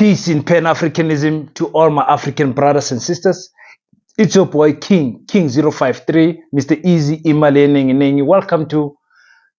Peace in Pan-Africanism to all my African brothers and sisters. It's your boy King053, Mr. Easy Imale. Welcome to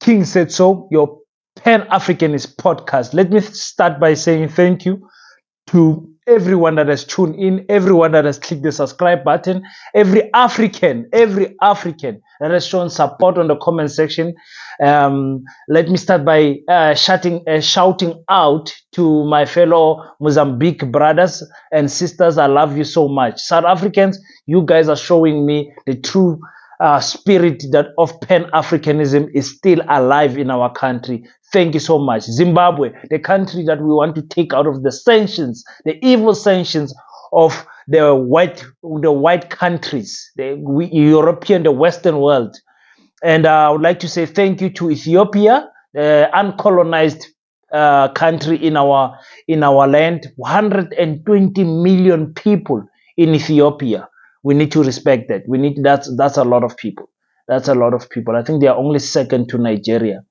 King Said So, your Pan-Africanist podcast. Let me start by saying thank you to everyone that has tuned in, everyone that has clicked the subscribe button, every African that has shown support on the comment section. Let me start by shouting out to my fellow Mozambique brothers and sisters. I love you so much. South Africans, you guys are showing me the true spirit that of Pan-Africanism is still alive in our country. Thank you so much. Zimbabwe, the country that we want to take out of the sanctions, the evil sanctions of the white countries, the European, the Western world. And I would like to say thank you to Ethiopia, the uncolonized country in our land. 120 million people in Ethiopia. We need to respect that. That's a lot of people. That's a lot of people. I think they are only second to Nigeria.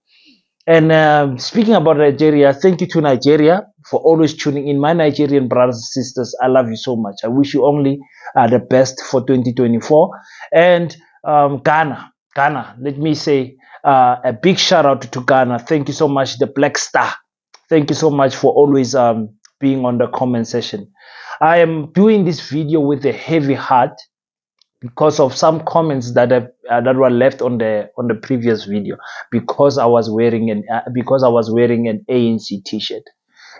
And speaking about Nigeria, thank you to Nigeria for always tuning in. My Nigerian brothers and sisters, I love you so much. I wish you only the best for 2024. And Ghana, let me say a big shout out to Ghana. Thank you so much, the Black Star. Thank you so much for always being on the comment section. I am doing this video with a heavy heart because of some comments that were left on the previous video, because I was wearing an ANC t-shirt.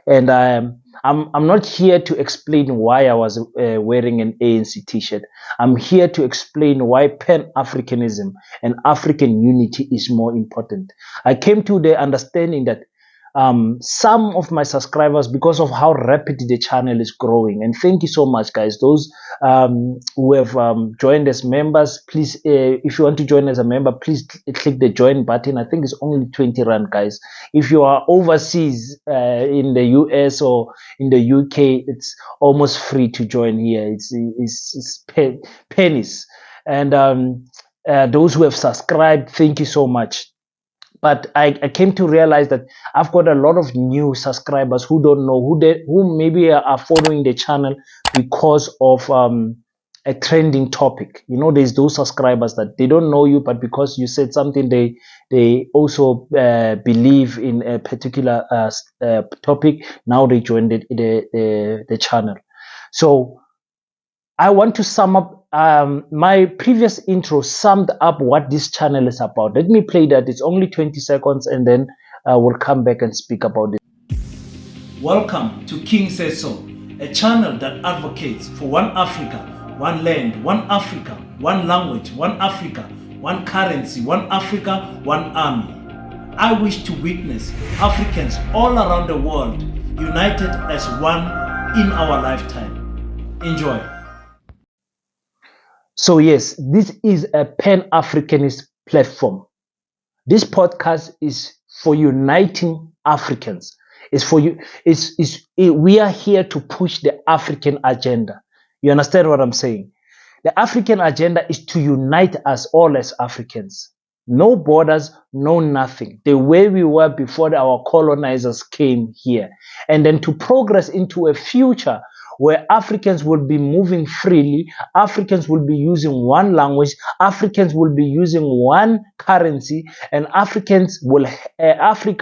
And I'm not here to explain why I was wearing an ANC t-shirt. I'm here to explain why Pan-Africanism and African unity is more important. I came to the understanding that some of my subscribers, because of how rapidly the channel is growing, and thank you so much, guys. Those who have joined as members, please, if you want to join as a member, please click the join button. I think it's only 20 rand, guys. If you are overseas in the US or in the UK, it's almost free to join here. It's pennies. And those who have subscribed, thank you so much. But I came to realize that I've got a lot of new subscribers who don't know, who maybe are following the channel because of a trending topic. You know, there's those subscribers that they don't know you, but because you said something, they also believe in a particular topic. Now they joined the channel. So I want to sum up. My previous intro summed up what this channel is about. Let me play that. It's only 20 seconds, and then we'll come back and speak about it. Welcome to King Says So, a channel that advocates for one Africa, one land, one Africa, one language, one Africa, one currency, one Africa, one army. I wish to witness Africans all around the world united as one in our lifetime. Enjoy. So yes, this is a Pan-Africanist platform. This podcast is for uniting Africans. It's for you. We are here to push the African agenda. You understand what I'm saying? The African agenda is to unite us all as Africans. No borders, no nothing. The way we were before our colonizers came here. And then to progress into a future where Africans will be moving freely, Africans will be using one language, Africans will be using one currency, and Africa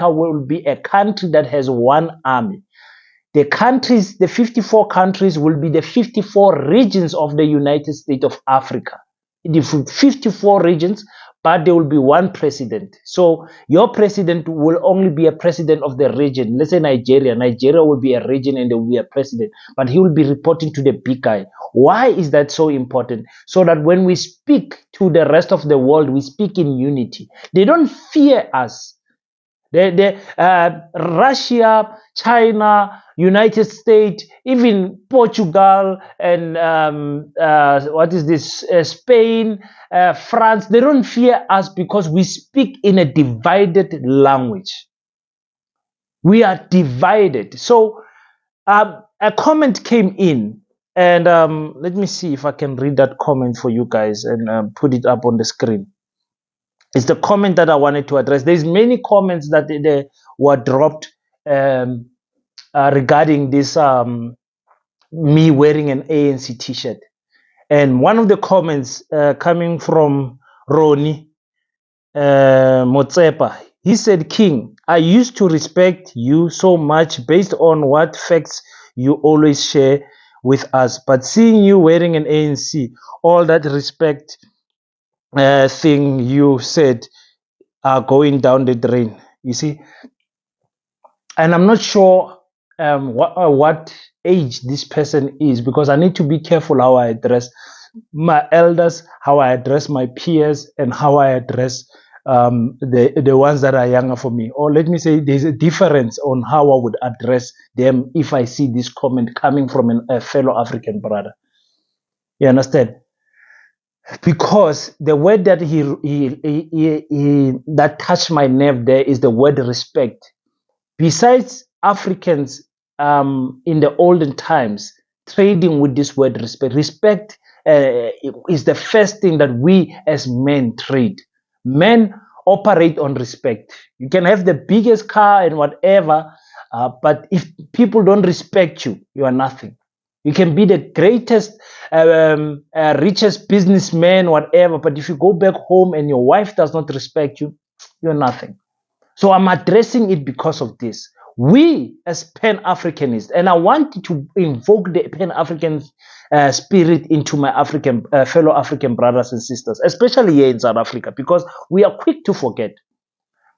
will be a country that has one army. The 54 countries will be the 54 regions of the United States of Africa. The 54 regions, but there will be one president. So your president will only be a president of the region. Let's say Nigeria. Nigeria will be a region and there will be a president, but he will be reporting to the big guy. Why is that so important? So that when we speak to the rest of the world, we speak in unity. They don't fear us. Russia, China, United States, even Portugal, and Spain, France, they don't fear us because we speak in a divided language. We are divided. So a comment came in, and let me see if I can read that comment for you guys and put it up on the screen. It's the comment that I wanted to address. There's many comments that they were dropped regarding this me wearing an ANC t-shirt. And one of the comments coming from Roni Motsepa, he said, King, I used to respect you so much based on what facts you always share with us. But seeing you wearing an ANC, all that respect thing you said are going down the drain. You see, and I'm not sure what age this person is, because I need to be careful how I address my elders, how I address my peers, and how I address the ones that are younger for me. Or let me say, there's a difference on how I would address them if I see this comment coming from a fellow African brother. You understand? Because the word that that touched my nerve there is the word respect. Besides Africans in the olden times trading with this word respect, respect is the first thing that we as men trade. Men operate on respect. You can have the biggest car and whatever, but if people don't respect you, you are nothing. You can be the greatest, richest businessman, whatever, but if you go back home and your wife does not respect you, you're nothing. So I'm addressing it because of this. We as Pan-Africanists, and I want to invoke the Pan-African spirit into my African fellow African brothers and sisters, especially here in South Africa, because we are quick to forget.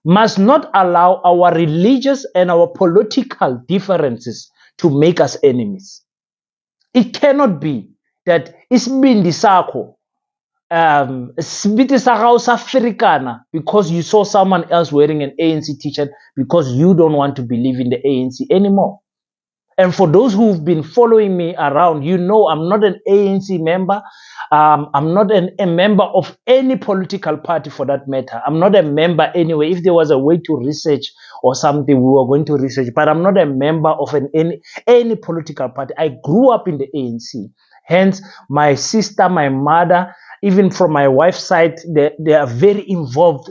Must not allow our religious and our political differences to make us enemies. It cannot be that isibindi sakho sibiti sa gago sa Africana because you saw someone else wearing an ANC t-shirt because you don't want to believe in the ANC anymore. And for those who've been following me around, you know I'm not an ANC member. I'm not a member of any political party for that matter. I'm not a member anyway. If there was a way to research or something, we were going to research. But I'm not a member of any political party. I grew up in the ANC. Hence, my sister, my mother, even from my wife's side, they are very involved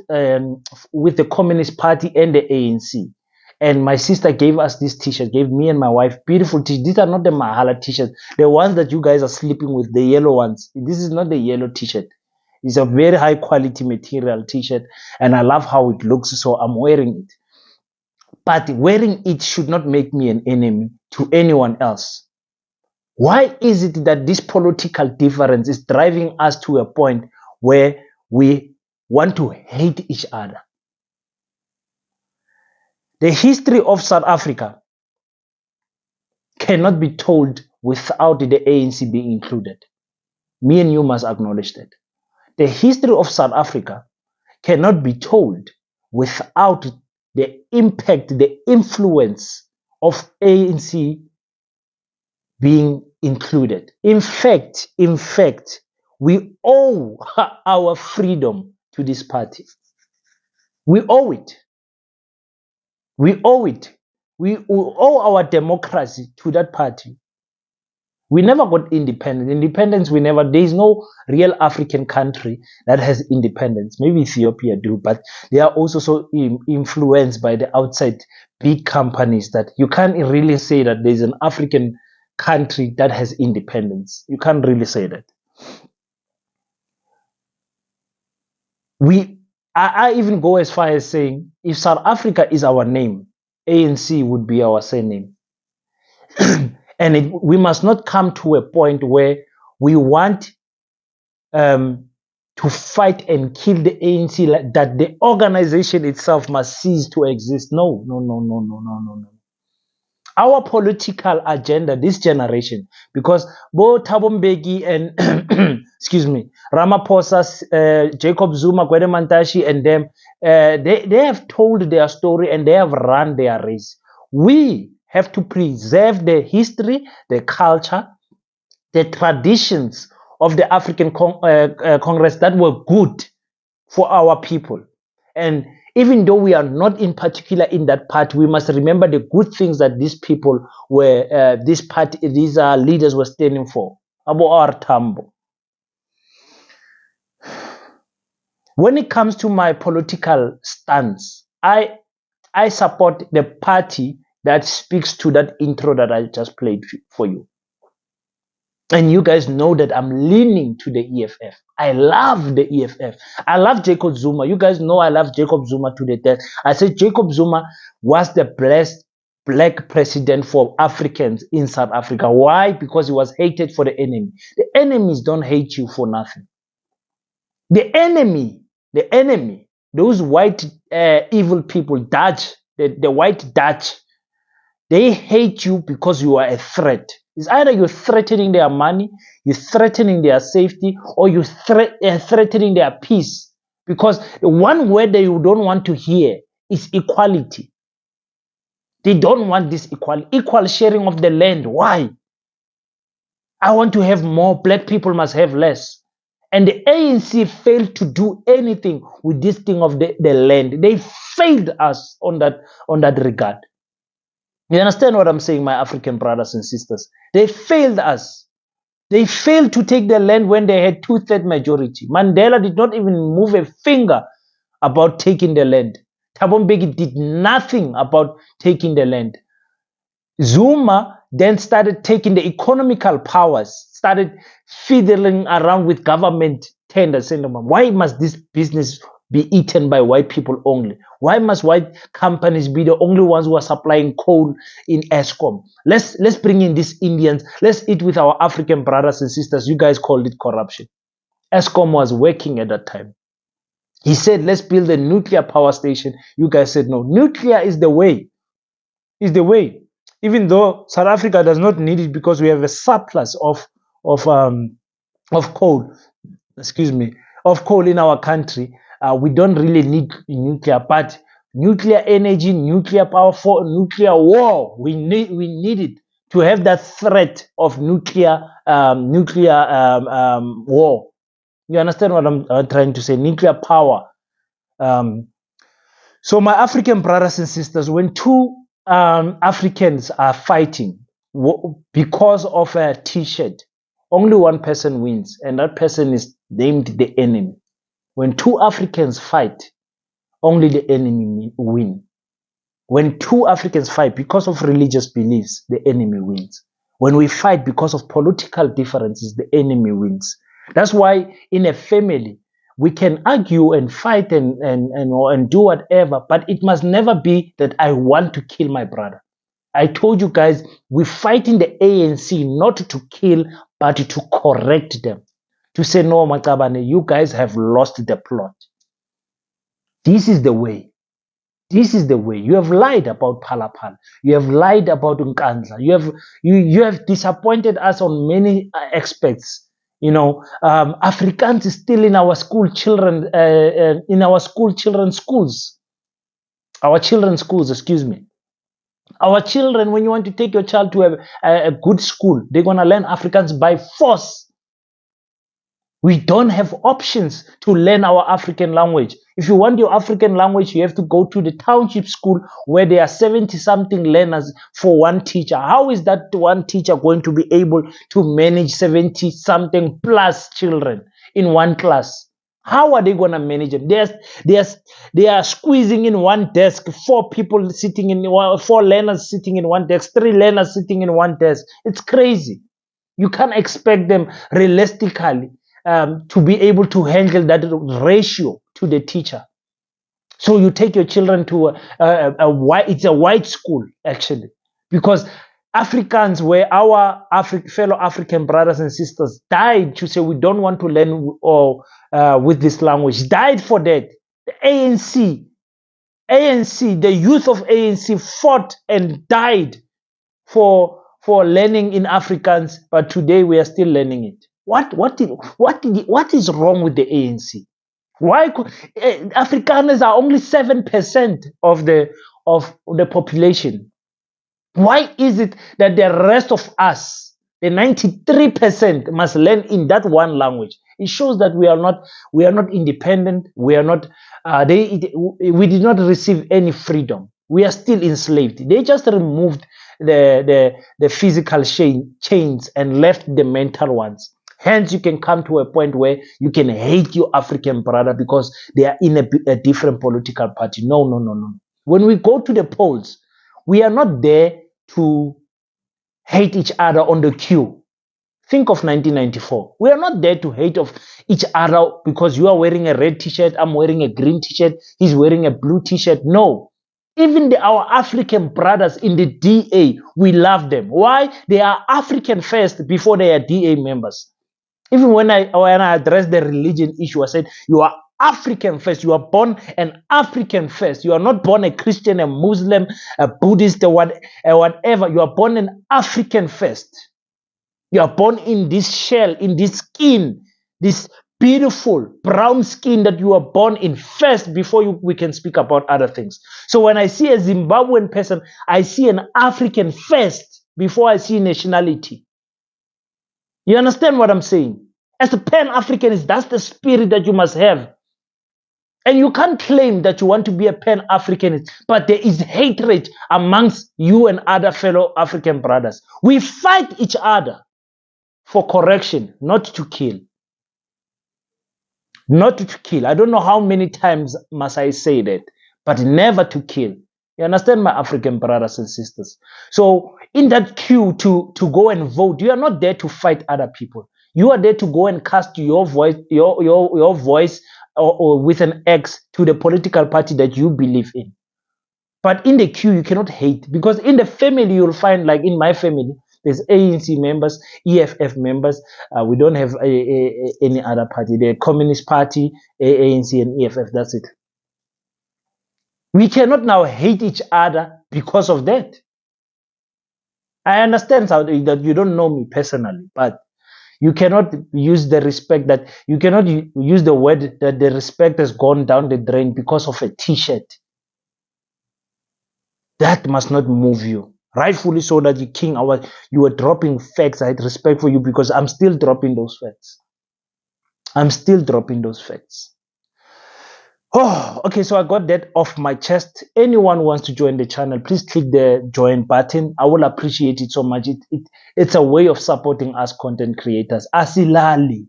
with the Communist Party and the ANC. And my sister gave us this t-shirt, gave me and my wife beautiful t-shirts. These are not the Mahala t-shirts. The ones that you guys are sleeping with, the yellow ones. This is not the yellow t-shirt. It's a very high quality material t-shirt. And I love how it looks, so I'm wearing it. But wearing it should not make me an enemy to anyone else. Why is it that this political difference is driving us to a point where we want to hate each other? The history of South Africa cannot be told without the ANC being included. Me and you must acknowledge that. The history of South Africa cannot be told without the impact, the influence of ANC being included. In fact, we owe our freedom to this party. We owe it. We owe it. We owe our democracy to that party. We never got independence. Independence, there is no real African country that has independence. Maybe Ethiopia do, but they are also so influenced by the outside big companies that you can't really say that there's an African country that has independence. You can't really say that. I even go as far as saying, if South Africa is our name, ANC would be our surname. And we must not come to a point where we want to fight and kill the ANC, that the organization itself must cease to exist. No. Our political agenda, this generation, because both Thabo Mbeki and excuse me, Ramaphosa, Jacob Zuma, Gwede Mantashe, and them, they have told their story and they have run their race. We have to preserve the history, the culture, the traditions of the African Congress that were good for our people. And even though we are not in particular in that party, we must remember the good things that these people were, these leaders were standing for. Abo R. Tambo. When it comes to my political stance, I support the party that speaks to that intro that I just played for you. And you guys know that I'm leaning to the EFF. I love the EFF. I love Jacob Zuma. You guys know I love Jacob Zuma to the death. I said Jacob Zuma was the best black president for Africans in South Africa. Why? Because he was hated for the enemy. The enemies don't hate you for nothing. The enemy, those white evil people, Dutch, the white Dutch, they hate you because you are a threat. It's either you're threatening their money, you're threatening their safety, or you're threatening their peace. Because the one word that you don't want to hear is equality. They don't want this equal sharing of the land. Why? I want to have more. Black people must have less. And the ANC failed to do anything with this thing of the land. They failed us on that regard. You understand what I'm saying, my African brothers and sisters? They failed us. They failed to take the land when they had 2/3 majority. Mandela did not even move a finger about taking the land. Thabo Mbeki did nothing about taking the land. Zuma then started taking the economical powers, started fiddling around with government tenders. Why must this business be eaten by white people only? Why must white companies be the only ones who are supplying coal in Eskom? Let's bring in these Indians. Let's eat with our African brothers and sisters. You guys called it corruption. Eskom was working at that time. He said, let's build a nuclear power station. You guys said, no, nuclear is the way. Is the way. Even though South Africa does not need it because we have a surplus of coal. Excuse me, of coal in our country. We don't really need nuclear, but nuclear energy, nuclear power for nuclear war, we need it to have that threat of nuclear war. You understand what I'm trying to say? Nuclear power. So my African brothers and sisters, when two Africans are fighting because of a T-shirt, only one person wins, and that person is named the enemy. When two Africans fight, only the enemy wins. When two Africans fight because of religious beliefs, the enemy wins. When we fight because of political differences, the enemy wins. That's why in a family, we can argue and fight and do whatever, but it must never be that I want to kill my brother. I told you guys, we fight in the ANC not to kill, but to correct them. To say, no, Makabane, you guys have lost the plot. This is the way. This is the way. You have lied about Palapal. You have lied about Nkandla. You have disappointed us on many aspects. You know, Afrikaans is still in our school children, schools. Our children's schools, excuse me. Our children, when you want to take your child to a good school, they're going to learn Afrikaans by force. We don't have options to learn our African language. If you want your African language, you have to go to the township school where there are 70-something learners for one teacher. How is that one teacher going to be able to manage 70-something plus children in one class? How are they going to manage them? They are squeezing in one desk, 4 people sitting in 4 learners sitting in one desk, 3 learners sitting in one desk. It's crazy. You can't expect them realistically to be able to handle that ratio to the teacher. So you take your children to it's a white school actually, because Africans were our fellow African brothers and sisters died to say we don't want to learn with this language, died for that. The ANC, the youth of ANC fought and died for learning in Afrikaans, but today we are still learning it. What is wrong with the ANC? Why Afrikaners are only 7% of the population? Why is it that the rest of us, the 93%, must learn in that one language? It shows that we are not independent. We are not. We did not receive any freedom. We are still enslaved. They just removed the physical chains and left the mental ones. Hence, you can come to a point where you can hate your African brother because they are in a different political party. No. When we go to the polls, We are not there to hate each other on the queue. Think of 1994. We are not there to hate of each other because you are wearing a red t-shirt, I'm wearing a green t-shirt, he's wearing a blue t-shirt. No. Even our African brothers in the DA, we love them. Why? They are African first before they are DA members. Even when I address the religion issue, I said, you are African first. You are born an African first. You are not born a Christian, a Muslim, a Buddhist, or whatever. You are born an African first. You are born in this shell, in this skin, this beautiful brown skin that you are born in first before we can speak about other things. So when I see a Zimbabwean person, I see an African first before I see nationality. You understand what I'm saying? As a Pan-Africanist, that's the spirit that you must have. And you can't claim that you want to be a Pan-Africanist, but there is hatred amongst you and other fellow African brothers. We fight each other for correction, not to kill. Not to kill. I don't know how many times must I say that, but never to kill. You understand, my African brothers and sisters? So in that queue to go and vote, you are not there to fight other people. You are there to go and cast your voice, your voice or with an X to the political party that you believe in. But in the queue, you cannot hate, because in the family, you'll find, like in my family, there's ANC members, EFF members. We don't have any other party. The Communist Party, ANC, and EFF. That's it. We cannot now hate each other because of that. I understand that you don't know me personally, but you cannot use the respect that you cannot use the word that the respect has gone down the drain because of a T-shirt. That must not move you. Rightfully so that you king, you were dropping facts. I had respect for you because I'm still dropping those facts. I'm still dropping those facts. Oh, okay, so I got that off my chest. Anyone who wants to join the channel, please click the join button. I will appreciate it so much. It's a way of supporting us content creators. Asilali.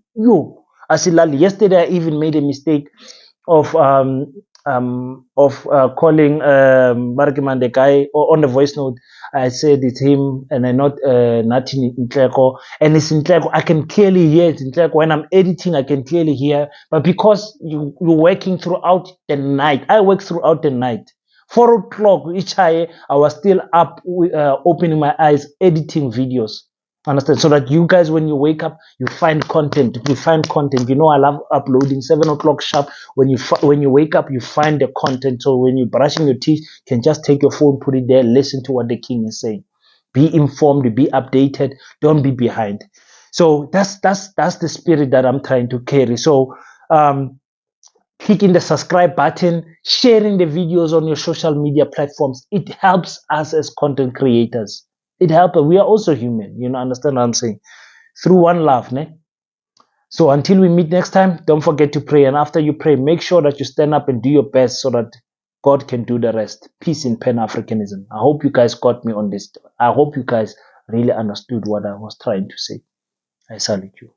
Asilali. Yesterday I even made a mistake of calling Markiman, the guy, on the voice note. I said it's him and I not nothing in Ntleko, and it's in Ntleko. I can clearly hear it in Ntleko. When I'm editing, I can clearly hear. But because you're working throughout the night, I work throughout the night. 4 o'clock each I was still up, opening my eyes, editing videos. Understand? So that you guys, when you wake up, you find content. You find content. You know, I love uploading 7 o'clock sharp. When you wake up, you find the content. So when you're brushing your teeth, you can just take your phone, put it there, listen to what the king is saying. Be informed, be updated. Don't be behind. So that's the spirit that I'm trying to carry. So clicking the subscribe button, sharing the videos on your social media platforms, it helps us as content creators. It helps. We are also human. You know, understand what I'm saying? Through one love, ne? So until we meet next time, don't forget to pray. And after you pray, make sure that you stand up and do your best so that God can do the rest. Peace in Pan-Africanism. I hope you guys got me on this. I hope you guys really understood what I was trying to say. I salute you.